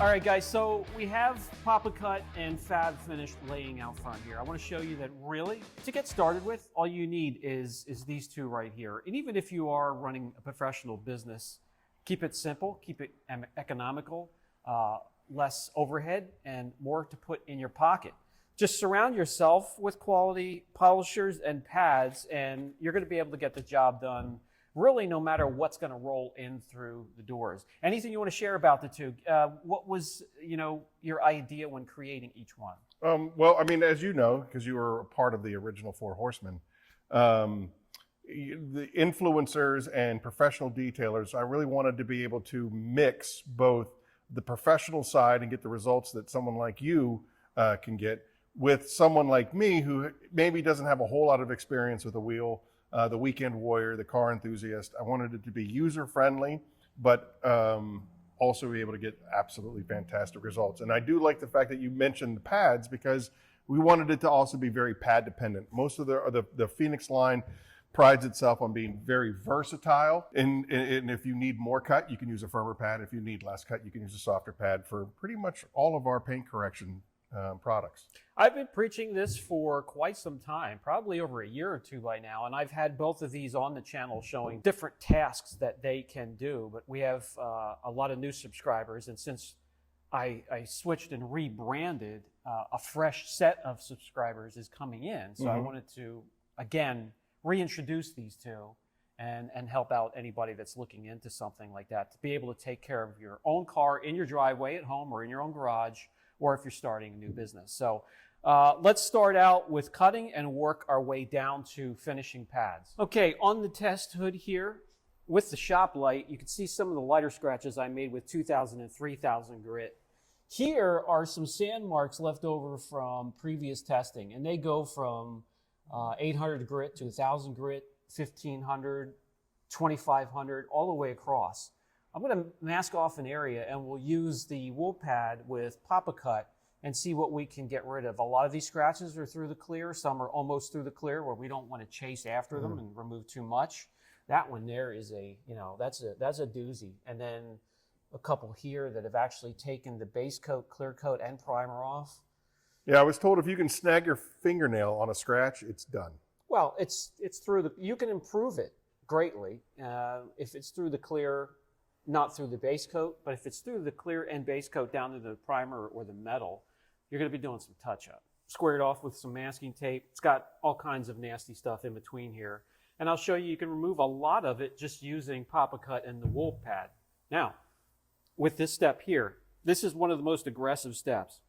All right, guys, so we have Papa Cut and Fab Finish laying out front here. I want to show you that really, to get started with, all you need is these two right here. And even if you are running a professional business, keep it simple, keep it economical, less overhead, and more to put in your pocket. Just surround yourself with quality polishers and pads, and you're going to be able to get the job done really no matter what's going to roll in through the doors. Anything you want to share about the two? What was, your idea when creating each one? Well, I mean, as you know, because you were a part of the original Four Horsemen, the influencers and professional detailers, I really wanted to be able to mix both the professional side and get the results that someone like you can get with someone like me who maybe doesn't have a whole lot of experience with a wheel, the weekend warrior, the car enthusiast. I wanted it to be user-friendly, but also be able to get absolutely fantastic results. And I do like the fact that you mentioned the pads, because we wanted it to also be very pad dependent. Most of the Phoenix line prides itself on being very versatile. And if you need more cut, you can use a firmer pad. If you need less cut, you can use a softer pad for pretty much all of our paint correction products. I've been preaching this for quite some time, probably over a year or two by now, and I've had both of these on the channel showing different tasks that they can do. But we have a lot of new subscribers, and since I switched and rebranded, a fresh set of subscribers is coming in. So I wanted to, again, reintroduce these two and help out anybody that's looking into something like that, to be able to take care of your own car in your driveway at home or in your own garage, or if you're starting a new business. So let's start out with cutting and work our way down to finishing pads. Okay, on the test hood here, with the shop light, you can see some of the lighter scratches I made with 2000 and 3000 grit. Here are some sand marks left over from previous testing, and they go from 800 grit to 1000 grit, 1500, 2500, all the way across. I'm going to mask off an area, and we'll use the wool pad with Papa Cut and see what we can get rid of. A lot of these scratches are through the clear. Some are almost through the clear, where we don't want to chase after them and remove too much. That one there is that's a doozy. And then a couple here that have actually taken the base coat, clear coat, and primer off. Yeah, I was told if you can snag your fingernail on a scratch, it's done. Well, it's through you can improve it greatly if it's through the clear, not through the base coat, but if it's through the clear and base coat down to the primer or the metal, you're going to be doing some touch-up. Squared off with some masking tape. It's got all kinds of nasty stuff in between here. And I'll show you can remove a lot of it just using Papa Cut and the wool pad. Now, with this step here, this is one of the most aggressive steps.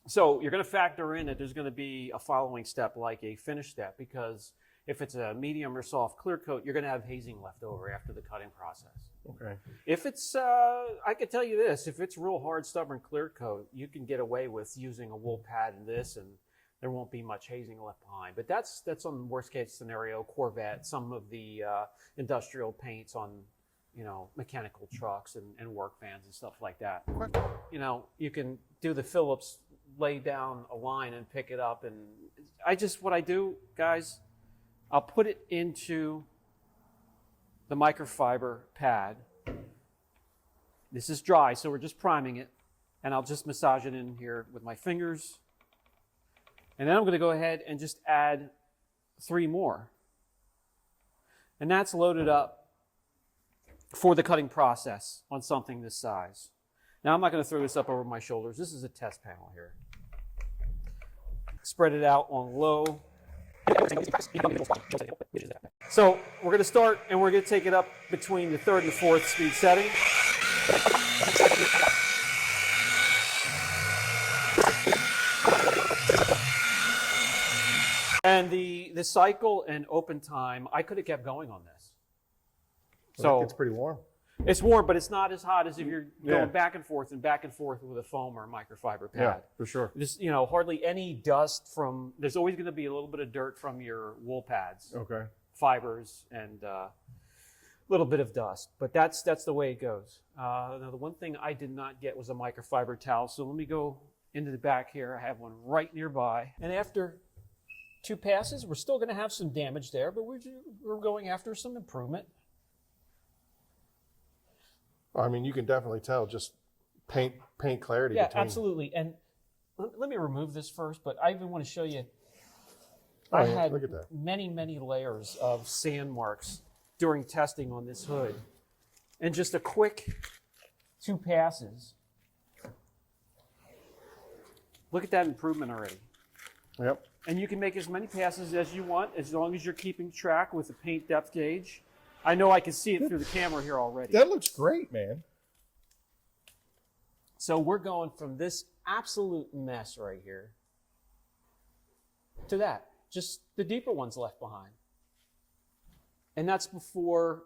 So you're going to factor in that there's going to be a following step, like a finish step, because if it's a medium or soft clear coat, you're going to have hazing left over after the cutting process. Okay. If it's, I can tell you this, if it's real hard, stubborn clear coat, you can get away with using a wool pad in this, and there won't be much hazing left behind. But that's on the worst case scenario, Corvette, some of the industrial paints on, mechanical trucks and work vans and stuff like that. You can do the Phillips, lay down a line and pick it up. And what I do, guys, I'll put it into the microfiber pad. This is dry, so we're just priming it. And I'll just massage it in here with my fingers. And then I'm going to go ahead and just add 3 more. And that's loaded up for the cutting process on something this size. Now, I'm not going to throw this up over my shoulders. This is a test panel here. Spread it out on low. So we're going to start, and we're going to take it up between the 3rd and the 4th speed setting. And the cycle and open time, I could have kept going on this. So it's pretty warm. It's warm, but it's not as hot as if you're going back and forth with a foam or a microfiber pad. Yeah, for sure. Just, hardly any dust from, there's always going to be a little bit of dirt from your wool pads. Okay. Fibers and a little bit of dust, but that's the way it goes. Now, the one thing I did not get was a microfiber towel, so let me go into the back here. I have one right nearby. And after 2 passes, we're still going to have some damage there, but we're going after some improvement. I mean, you can definitely tell just paint clarity. Yeah, between. absolutely. And let me remove this first, but I even want to show you. Oh, I yeah, had look at that. many layers of sand marks during testing on this hood. And just a quick 2 passes. Look at that improvement already. Yep. And you can make as many passes as you want as long as you're keeping track with the paint depth gauge. I know I can see it through the camera here already. That looks great, man. So we're going from this absolute mess right here to that. Just the deeper ones left behind. And that's before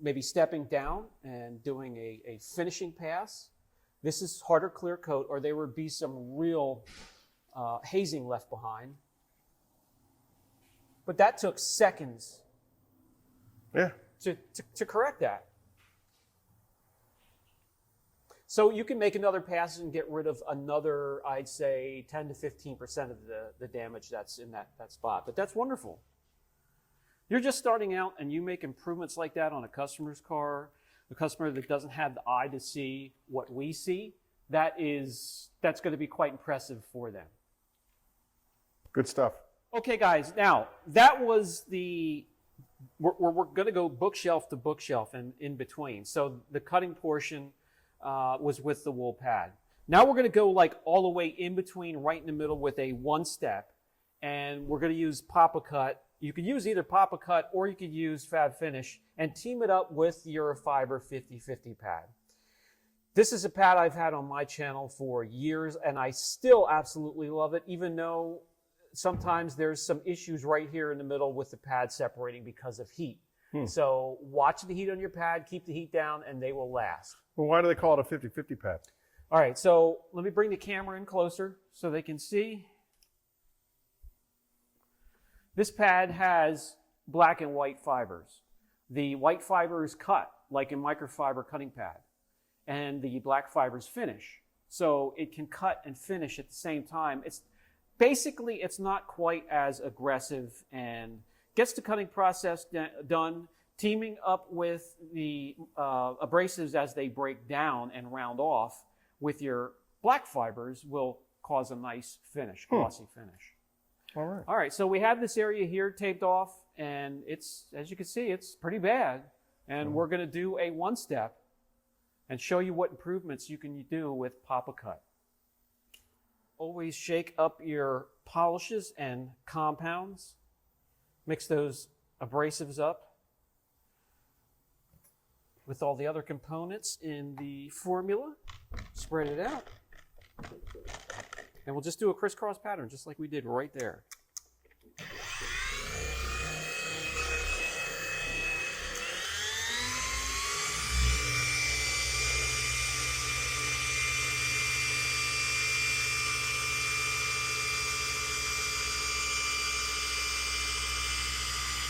maybe stepping down and doing a finishing pass. This is harder clear coat, or there would be some real hazing left behind. But that took seconds to correct that. So you can make another pass and get rid of another, I'd say, 10 to 15% of the damage that's in that spot. But that's wonderful. You're just starting out and you make improvements like that on a customer's car, a customer that doesn't have the eye to see what we see, that's going to be quite impressive for them. Good stuff. Okay, guys, now that was we're going to go bookshelf to bookshelf and in between. So the cutting portion was with the wool pad. Now we're going to go like all the way in between, right in the middle with a 1-step, and we're going to use Papa Cut. You could use either Papa Cut or you could use Fab Finish and team it up with your Fiber 50/50 pad. This is a pad I've had on my channel for years, and I still absolutely love it, even though sometimes there's some issues right here in the middle with the pad separating because of heat. So watch the heat on your pad, keep the heat down, and they will last. Well, why do they call it a 50/50 pad? All right, so let me bring the camera in closer so they can see. This pad has black and white fibers. The white fibers cut like a microfiber cutting pad, and the black fibers finish. So it can cut and finish at the same time. It's not quite as aggressive and gets the cutting process done. Teaming up with the abrasives as they break down and round off with your black fibers will cause a nice finish, glossy finish. All right, so we have this area here taped off, and it's, as you can see, it's pretty bad. And we're going to do a 1-step and show you what improvements you can do with Papa Cut. Always shake up your polishes and compounds. Mix those abrasives up with all the other components in the formula. Spread it out. And we'll just do a crisscross pattern just like we did right there.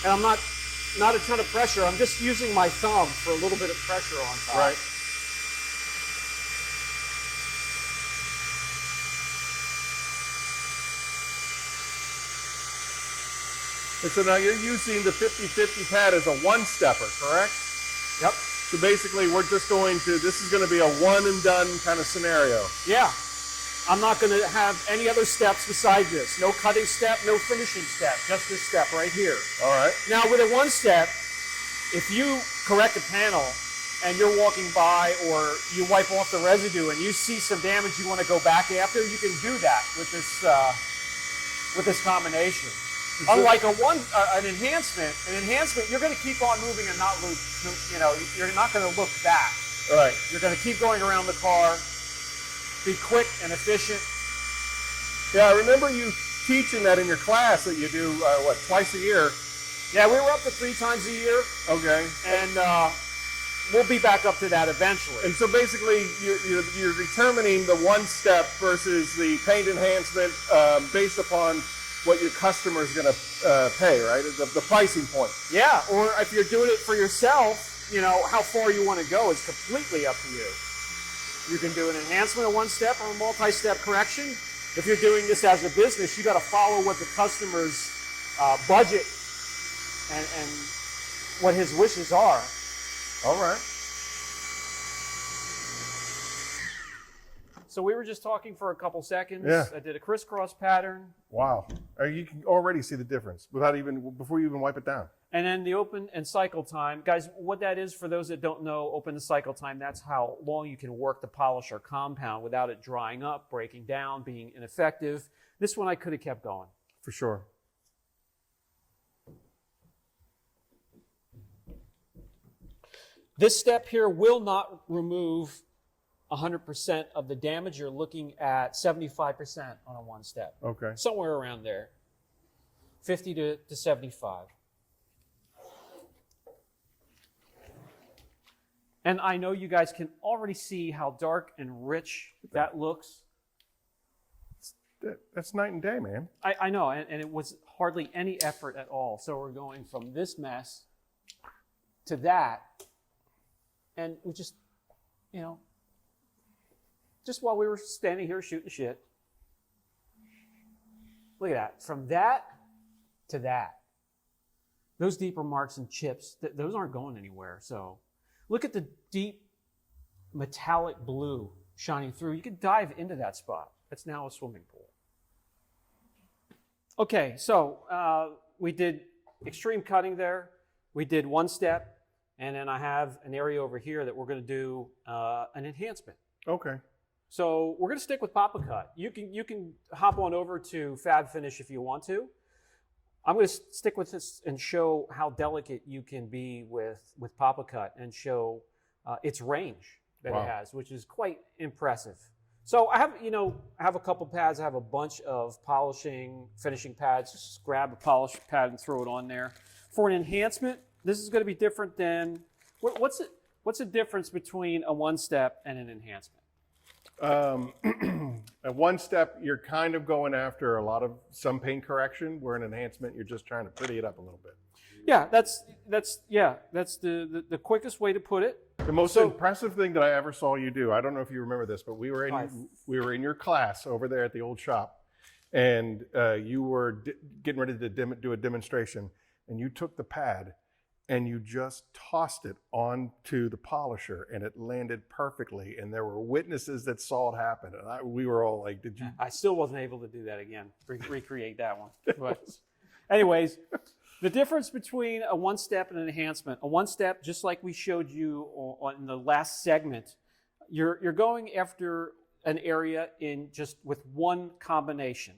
And I'm not a ton of pressure. I'm just using my thumb for a little bit of pressure on top. Right. And so now you're using the 50/50 pad as a 1-stepper, correct? Yep. So basically we're just this is going to be a one and done kind of scenario. Yeah. I'm not going to have any other steps besides this. No cutting step, no finishing step. Just this step right here. All right. Now with a 1-step, if you correct a panel and you're walking by or you wipe off the residue and you see some damage you want to go back after, you can do that with this combination. Unlike an enhancement, you're going to keep on moving and not loop. You're not going to look back. Right. You're going to keep going around the car. Be quick and efficient. Yeah, I remember you teaching that in your class that you do, twice a year? Yeah, we were up to 3 times a year. Okay. And we'll be back up to that eventually. And so basically you're determining the 1-step versus the paint enhancement based upon what your customer is going to pay, right? The pricing point. Yeah, or if you're doing it for yourself, how far you want to go is completely up to you. You can do an enhancement, a 1-step, or a multi-step correction. If you're doing this as a business, you got to follow what the customer's budget and what his wishes are. All right. So we were just talking for a couple seconds. Yeah. I did a crisscross pattern. Wow. You can already see the difference before you even wipe it down. And then the open and cycle time. Guys, what that is, for those that don't know, open and cycle time, that's how long you can work the polish or compound without it drying up, breaking down, being ineffective. This one I could have kept going. For sure. This step here will not remove 100% of the damage. You're looking at 75% on a one step. Okay. Somewhere around there. 50 to 75. And I know you guys can already see how dark and rich that looks. That's night and day, man. I know, and it was hardly any effort at all. So we're going from this mess to that. And we just, you know, just while we were standing here shooting shit, look at that. From that to that. Those deeper marks and chips, those aren't going anywhere. So look at the deep metallic blue shining through. You can dive into that spot. That's now a swimming pool. Okay, so we did extreme cutting there. We did one step. And then I have an area over here that we're going to do an enhancement. Okay. So we're going to stick with Papa Cut. You can hop on over to Fab Finish if you want to. I'm going to stick with this and show how delicate you can be with Papa Cut and show its range that it has, which is quite impressive. So I have a couple pads. I have a bunch of polishing, finishing pads. Just grab a polish pad and throw it on there. For an enhancement, this is going to be different than, what's the difference between a one step and an enhancement? At one step, you're kind of going after some paint correction, where an enhancement, you're just trying to pretty it up a little bit. Yeah, that's the quickest way to put it. The most impressive thing that I ever saw you do, I don't know if you remember this, but we were in your class over there at the old shop, and you were getting ready to do a demonstration, and you took the pad and you just tossed it onto the polisher, and it landed perfectly. And there were witnesses that saw it happen. And we were all like, did you? I still wasn't able to do that again, recreate that one. But anyways, the difference between a one step and an enhancement, a one step, just like we showed you in the last segment, you're going after an area with one combination,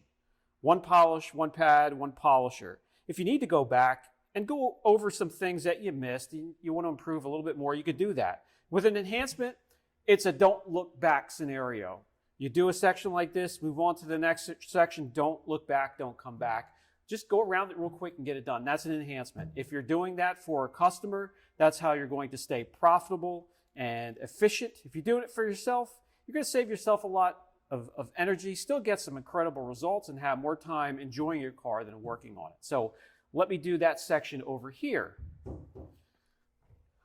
one polish, one pad, one polisher. If you need to go back and go over some things that you missed, you want to improve a little bit more, you could do that. With an enhancement, it's a don't look back scenario. You do a section like this, move on to the next section, don't look back, don't come back. Just go around it real quick and get it done. That's an enhancement. If you're doing that for a customer, that's how you're going to stay profitable and efficient. If you're doing it for yourself, you're going to save yourself a lot of energy, still get some incredible results, and have more time enjoying your car than working on it. So let me do that section over here.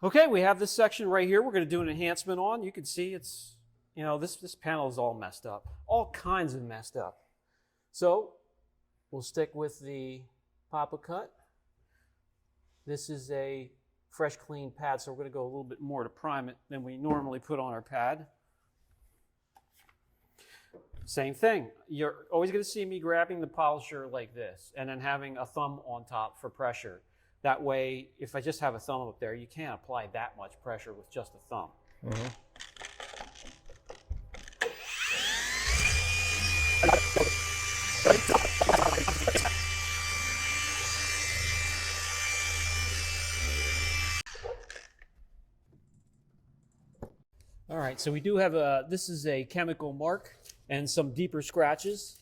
Okay, we have this section right here we're going to do an enhancement on. You can see it's, this panel is all messed up. All kinds of messed up. So we'll stick with the Papa Cut. This is a fresh, clean pad, so we're going to go a little bit more to prime it than we normally put on our pad. Same thing. You're always going to see me grabbing the polisher like this and then having a thumb on top for pressure. That way, if I just have a thumb up there, you can't apply that much pressure with just a thumb. Mm-hmm. All right, so we do have this is a chemical mark and some deeper scratches.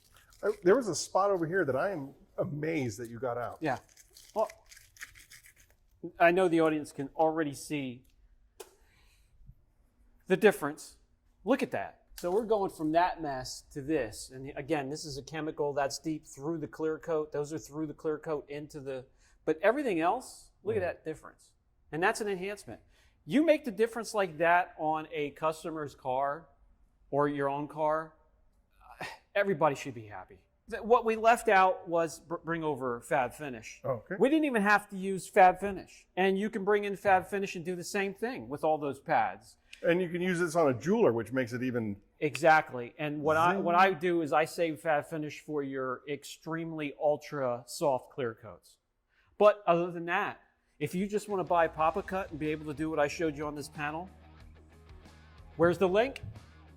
There was a spot over here that I am amazed that you got out. Yeah. Well, I know the audience can already see the difference. Look at that. So we're going from that mess to this. And again, this is a chemical that's deep through the clear coat. Those are through the clear coat into the, but everything else, look at that difference. And that's an enhancement. You make the difference like that on a customer's car or your own car, everybody should be happy. What we left out was bring over Fab Finish. Okay. We didn't even have to use Fab Finish. And you can bring in Fab Finish and do the same thing with all those pads. And you can use this on a jeweler, which makes it even... Exactly. And what I do is I save Fat Finish for your extremely ultra soft clear coats. But other than that, if you just want to buy Papa Cut and be able to do what I showed you on this panel, where's the link?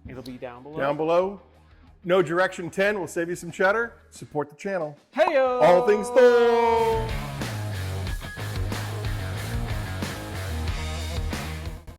It'll be down below. Down below. No Direction 10 will save you some cheddar. Support the channel. Hey-o! All things Thor!